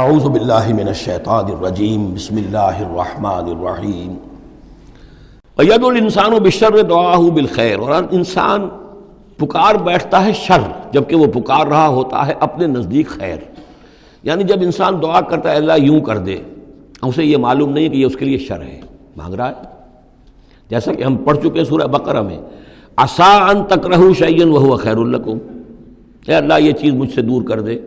اعوذ باللہ من الشیطان الرجیم بسم اللہ الرحمن الرحیم وید الانسان بالشر دعاہ بالخیر، اور انسان پکار بیٹھتا ہے شر جبکہ وہ پکار رہا ہوتا ہے اپنے نزدیک خیر۔ یعنی جب انسان دعا کرتا ہے اللہ یوں کر دے، اسے یہ معلوم نہیں کہ یہ اس کے لیے شر ہے، مانگ رہا ہے۔ جیسا کہ ہم پڑھ چکے سورہ بقرہ میں، عسیٰ ان تکرہوا شیئا وہو خیر لکم، اے اللہ یہ چیز مجھ سے دور کر دے،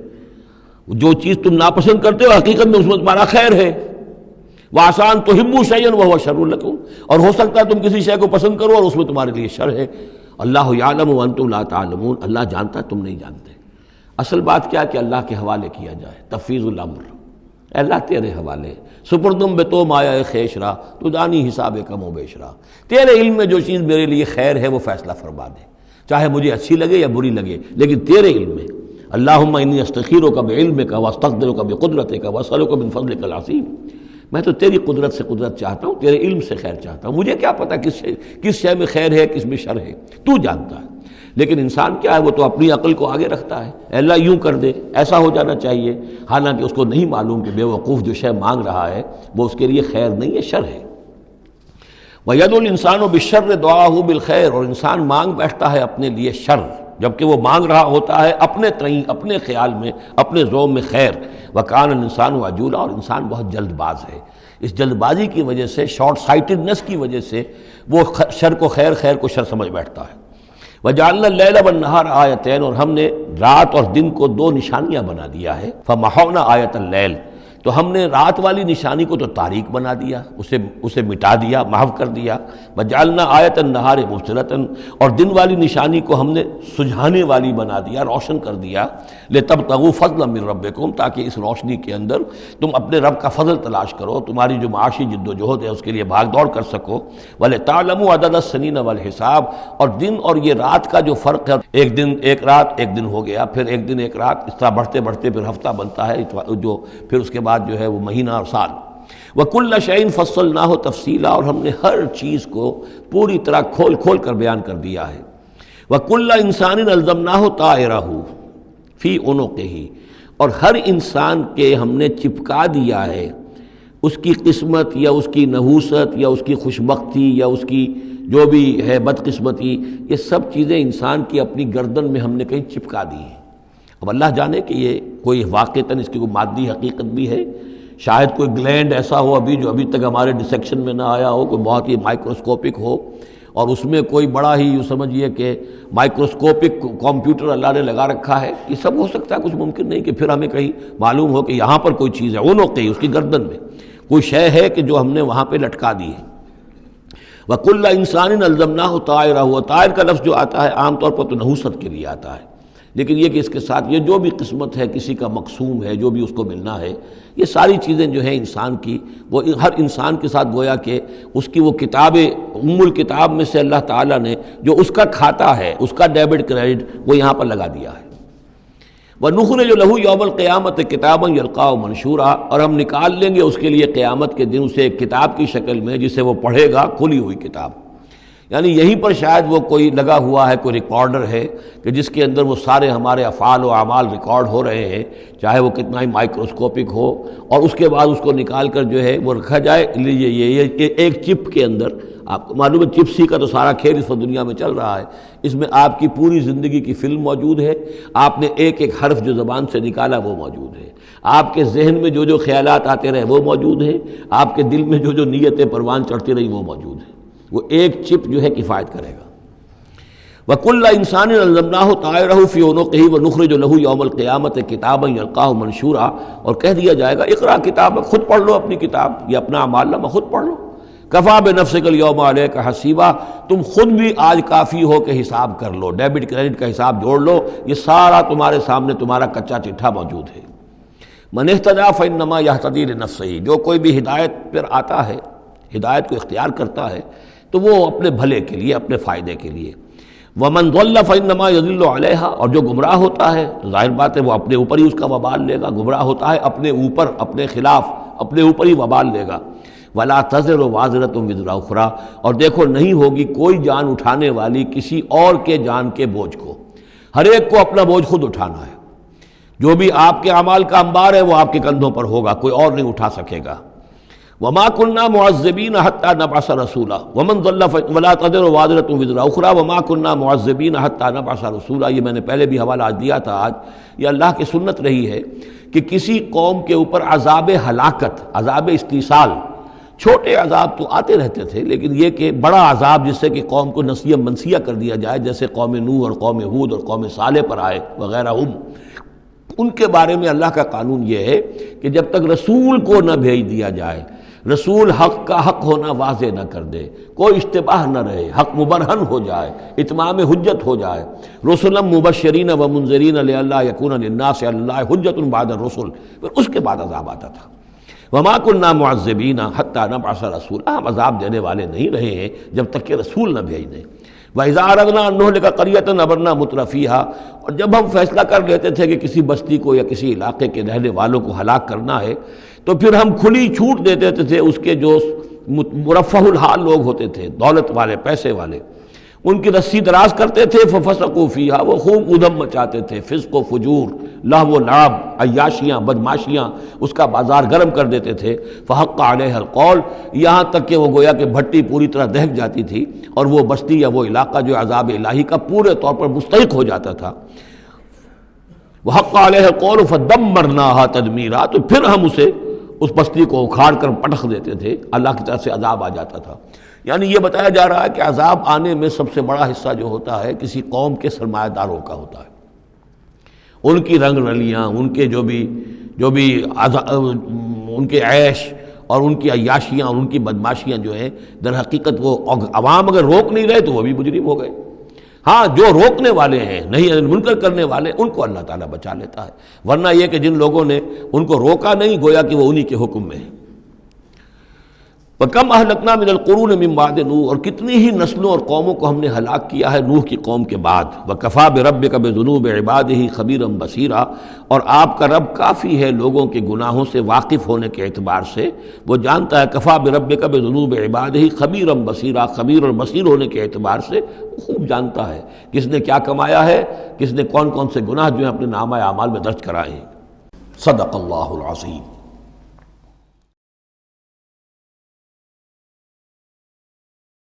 جو چیز تم ناپسند کرتے ہو حقیقت میں اس میں تمہارا خیر ہے۔ وعسیٰ ان تحبوا شیئا وہو شر لکم، اور ہو سکتا ہے تم کسی شے کو پسند کرو اور اس میں تمہارے لیے شر ہے۔ اللہ یعلم وانتم لا تعلمون، اللہ جانتا ہے تم نہیں جانتے۔ اصل بات کیا کہ اللہ کے حوالے کیا جائے، تفویض الامر، اے اللہ تیرے حوالے، سپردم بے تو مایا خیش را تو دانی حساب کم و بیش را، تیرے علم میں جو چیز میرے لیے خیر ہے وہ فیصلہ فرما دے، چاہے مجھے اچھی لگے یا بری لگے، لیکن تیرے علم میں۔ اللہم انی استخیرک بعلمک واستقدرک بقدرتک واسألک من فضلک العظیم، میں تو تیری قدرت سے قدرت چاہتا ہوں، تیرے علم سے خیر چاہتا ہوں، مجھے کیا پتہ کس شے میں خیر ہے کس میں شر ہے، تو جانتا ہے۔ لیکن انسان کیا ہے، وہ تو اپنی عقل کو آگے رکھتا ہے، اے اللہ یوں کر دے، ایسا ہو جانا چاہیے، حالانکہ اس کو نہیں معلوم کہ بے وقوف جو شے مانگ رہا ہے وہ اس کے لیے خیر نہیں ہے، شر ہے۔ وَيَدْعُو الْإِنسَانُ بِالشَّرِّ دُعَاءَهُ بِالْخَيْرِ، اور انسان مانگ بیٹھتا ہے اپنے لیے شر جبکہ وہ مانگ رہا ہوتا ہے اپنے تئیں، اپنے خیال میں، اپنے ذوق میں خیر۔ وَكَانَ الْإِنسَانُ عَجُولًا، اور انسان بہت جلد باز ہے۔ اس جلد بازی کی وجہ سے، شارٹ سائٹڈنس کی وجہ سے وہ شر کو خیر، خیر کو شر سمجھ بیٹھتا ہے۔ وَجَعَلْنَا اللَّيْلَ وَالنَّهَارَ آیَتَيْنِ، اور ہم نے رات اور دن کو دو نشانیاں بنا دیا ہے۔ فَمَحَوْنَا آیَةَ اللَّيْلِ، تو ہم نے رات والی نشانی کو تو تاریک بنا دیا، اسے مٹا دیا، محو کر دیا۔ وَجَعَلْنَا آیَةَ النَّهَارِ مُبْصِرَةً، اور دن والی نشانی کو ہم نے سجھانے والی بنا دیا، روشن کر دیا۔ لِتَبْتَغُوا فَضْلًا مِّن رَبِّكُمْ، تاکہ اس روشنی کے اندر تم اپنے رب کا فضل تلاش کرو، تمہاری جو معاشی جد و جہد ہے اس کے لیے بھاگ دوڑ کر سکو۔ وَلِتَعْلَمُوا عَدَدَ السِّنِينَ وَالْحِسَابَ، اور دن اور یہ رات کا جو فرق ہے، ایک دن ایک رات ایک دن ہو گیا، پھر ایک دن ایک رات، اس طرح بڑھتے بڑھتے پھر ہفتہ بنتا ہے، جو پھر اس کے بعد جو ہے وہ مہینہ اور سال۔ وَكُلَّ شَيْءٍ فَصَّلْنَاهُ تَفْصِيلًا، اور ہم نے ہر چیز کو پوری طرح کھول کھول کر بیان کر دیا ہے۔ وَكُلَّ إِنسَانٍ أَلْزَمْنَاهُ طَائِرَهُ فِي عُنُقِهِ، اور ہر انسان کے ہم نے چپکا دیا ہے اس کی قسمت یا اس کی نحوست یا اس کی خوشبختی یا اس کی جو بھی ہے بدقسمتی، یہ سب چیزیں انسان کی اپنی گردن میں ہم نے کہیں چپکا دی ہیں۔ اب اللہ جانے کہ یہ کوئی واقعتاً اس کی کوئی مادی حقیقت بھی ہے، شاید کوئی گلینڈ ایسا ہو جو ابھی تک ہمارے ڈسیکشن میں نہ آیا ہو، کوئی بہت ہی مائکروسکوپک ہو، اور اس میں کوئی بڑا ہی یوں سمجھیے کہ مائکروسکوپک کمپیوٹر اللہ نے لگا رکھا ہے۔ یہ سب ہو سکتا ہے، کچھ ممکن نہیں کہ پھر ہمیں کہیں معلوم ہو کہ یہاں پر کوئی چیز ہے، اونوقی اس کی گردن میں کوئی شے ہے کہ جو ہم نے وہاں پہ لٹکا دی ہے۔ وَكُلَّ إِنسَانٍ أَلْزَمْنَاهُ طَائِرَهُ، طائر کا لفظ جو آتا ہے عام طور پر تو نحوست کے لیے آتا ہے، لیکن یہ کہ اس کے ساتھ یہ جو بھی قسمت ہے، کسی کا مقسوم ہے، جو بھی اس کو ملنا ہے، یہ ساری چیزیں جو ہیں انسان کی، وہ ہر انسان کے ساتھ گویا کہ اس کی وہ کتاب ام الکتاب میں سے اللہ تعالیٰ نے جو اس کا کھاتا ہے، اس کا ڈیبٹ کریڈٹ وہ یہاں پر لگا دیا ہے۔ وَنُخْرِجُ لَهُ يَوْمَ الْقِيَامَةِ كِتَابًا يَلْقَاهُ مَنشُورًا، اور ہم نکال لیں گے اس کے لیے قیامت کے دن اسے ایک کتاب کی شکل میں جسے وہ پڑھے گا، کھلی ہوئی کتاب۔ یعنی یہیں پر شاید وہ کوئی لگا ہوا ہے، کوئی ریکارڈر ہے کہ جس کے اندر وہ سارے ہمارے افعال و اعمال ریکارڈ ہو رہے ہیں، چاہے وہ کتنا ہی مائکروسکوپک ہو، اور اس کے بعد اس کو نکال کر جو ہے وہ رکھا جائے۔ یہ ایک چپ کے اندر، آپ کو معلوم ہے چپسی کا تو سارا کھیل اس وقت دنیا میں چل رہا ہے، اس میں آپ کی پوری زندگی کی فلم موجود ہے، آپ نے ایک ایک حرف جو زبان سے نکالا وہ موجود ہے، آپ کے ذہن میں جو جو خیالات آتے رہے وہ موجود ہیں، آپ کے دل میں جو جو نیتیں پروان چڑھتی رہی وہ موجود ہیں، وہ ایک چپ جو ہے کفایت کرے گا۔ وَكُلَّ إِنسَانٍ أَلْزَمْنَاهُ طَائِرَهُ فِي عُنُقِهِ وَنُخْرِجُ لَهُ يَوْمَ الْقِيَامَةِ كِتَابًا يَلْقَاهُ مَنشُورًا، اور کہہ دیا جائے گا اقرأ کتابک، خود پڑھ لو اپنی کتاب، یہ اپنا اعمال نامہ خود پڑھ لو۔ كَفَىٰ بِنَفْسِكَ الْيَوْمَ عَلَيْكَ حَسِيبًا، تم خود بھی آج کافی ہو کہ حساب کر لو، ڈیبٹ کریڈٹ کا حساب جوڑ لو، یہ سارا تمہارے سامنے تمہارا کچا چٹھا موجود ہے۔ مَنِ اهْتَدَىٰ فَإِنَّمَا يَهْتَدِي لِنَفْسِهِ، جو کوئی بھی ہدایت پر آتا ہے، ہدایت کو اختیار کرتا ہے تو وہ اپنے بھلے کے لیے، اپنے فائدے کے لیے۔ وَمَنْ ضَلَّ فَإِنَّمَا يَضِلُّ عَلَيْهَا، اور جو گمراہ ہوتا ہے تو ظاہر بات ہے وہ اپنے اوپر ہی اس کا وبال لے گا، گمراہ ہوتا ہے اپنے اوپر، اپنے خلاف، اپنے اوپر ہی وبال لے گا۔ وَلَا تَزِرُ وَازِرَةٌ وِزْرَ أُخْرَىٰ، اور دیکھو نہیں ہوگی کوئی جان اٹھانے والی کسی اور کے جان کے بوجھ کو، ہر ایک کو اپنا بوجھ خود اٹھانا ہے۔ جو بھی آپ کے اعمال کا انبار ہے وہ آپ کے کندھوں پر ہوگا، کوئی اور نہیں اٹھا سکے گا۔ وما كنا معذبين حتى نبعث رسولا ومن ضل ولا تزر وازرة وزر اخرى وما كنا معذبين حتى نبعث رسولا۔ یہ میں نے پہلے بھی حوالہ دیا تھا، آج یہ اللہ کی سنت رہی ہے کہ کسی قوم کے اوپر عذاب ہلاکت، عذاب استیصال، چھوٹے عذاب تو آتے رہتے تھے، لیکن یہ کہ بڑا عذاب جس سے کہ قوم کو نسیہ منسیہ کر دیا جائے، جیسے قوم نوح اور قوم ہود اور قوم صالح پر آئے وغیرہ، ان کے بارے میں اللہ کا قانون یہ ہے کہ جب تک رسول کو نہ بھیج دیا جائے، رسول حق کا حق ہونا واضح نہ کر دے، کوئی اشتباہ نہ رہے، حق مبرہن ہو جائے، اتمام حجت ہو جائے، رسلا مبشرین و منذرین لئلا یکون للناس علی اللہ حجت بعد الرسل، پھر اس کے بعد عذاب آتا تھا۔ وما كنا معذبین حتی نبعث رسولا، ہم عذاب دینے والے نہیں رہے ہیں جب تک کہ رسول نہ بھیج دیں۔ وَإِذَا أَرَدْنَا أَن نُهْلِكَ قَرْيَةً أَمَرْنَا مُتْرَفِيهَا، اور جب ہم فیصلہ کر لیتے تھے کہ کسی بستی کو یا کسی علاقے کے رہنے والوں کو ہلاک کرنا ہے تو پھر ہم کھلی چھوٹ دے دیتے تھے اس کے جو مرفہ الحال لوگ ہوتے تھے، دولت والے، پیسے والے، ان کی رسی دراز کرتے تھے، فَفَسَقُوا فِيهَا، وہ خوب ادھم مچاتے تھے، فسق و فجور، لہو و لعب، عیاشیاں، بدماشیاں، اس کا بازار گرم کر دیتے تھے۔ فحق علیہ القول، یہاں تک کہ وہ گویا کہ بھٹی پوری طرح دہک جاتی تھی اور وہ بستی یا وہ علاقہ جو عذاب الہی کا پورے طور پر مستحق ہو جاتا تھا۔ وحق علیہ القول فدمرناها تدمیرا، تو پھر ہم اسے، اس بستی کو اکھاڑ کر پٹخ دیتے تھے، اللہ کی طرف سے عذاب آ جاتا تھا۔ یعنی یہ بتایا جا رہا ہے کہ عذاب آنے میں سب سے بڑا حصہ جو ہوتا ہے کسی قوم کے سرمایہ داروں کا ہوتا ہے، ان کی رنگ رلیاں، ان کے جو بھی ان کے عیش اور ان کی عیاشیاں اور ان کی بدماشیاں جو ہیں، در حقیقت وہ عوام اگر روک نہیں رہے تو وہ بھی مجرم ہو گئے۔ ہاں جو روکنے والے ہیں، نہیں منکر کرنے والے، ان کو اللہ تعالیٰ بچا لیتا ہے، ورنہ یہ کہ جن لوگوں نے ان کو روکا نہیں، گویا کہ وہ انہی کے حکم میں ہے۔ وَكَمْ أَهْلَكْنَا مِنَ الْقُرُونِ مِنْ بَعْدِ نوح، اور کتنی ہی نسلوں اور قوموں کو ہم نے ہلاک کیا ہے نوح کی قوم کے بعد۔ وَكَفَى بِرَبِّكَ بِذُنُوبِ عِبَادِهِ خَبِيرًا بَصِيرًا، اور آپ کا رب کافی ہے لوگوں کے گناہوں سے واقف ہونے کے اعتبار سے، وہ جانتا ہے۔ کفا بربک بذنوب عبادہ خبیرا بصیرا، خبیر اور بصیر ہونے کے اعتبار سے خوب جانتا ہے کس نے کیا کمایا ہے، کس نے کون کون سے گناہ جو ہیں اپنے نامہ اعمال میں درج کرائے ہیں۔ صدق اللہ العظیم۔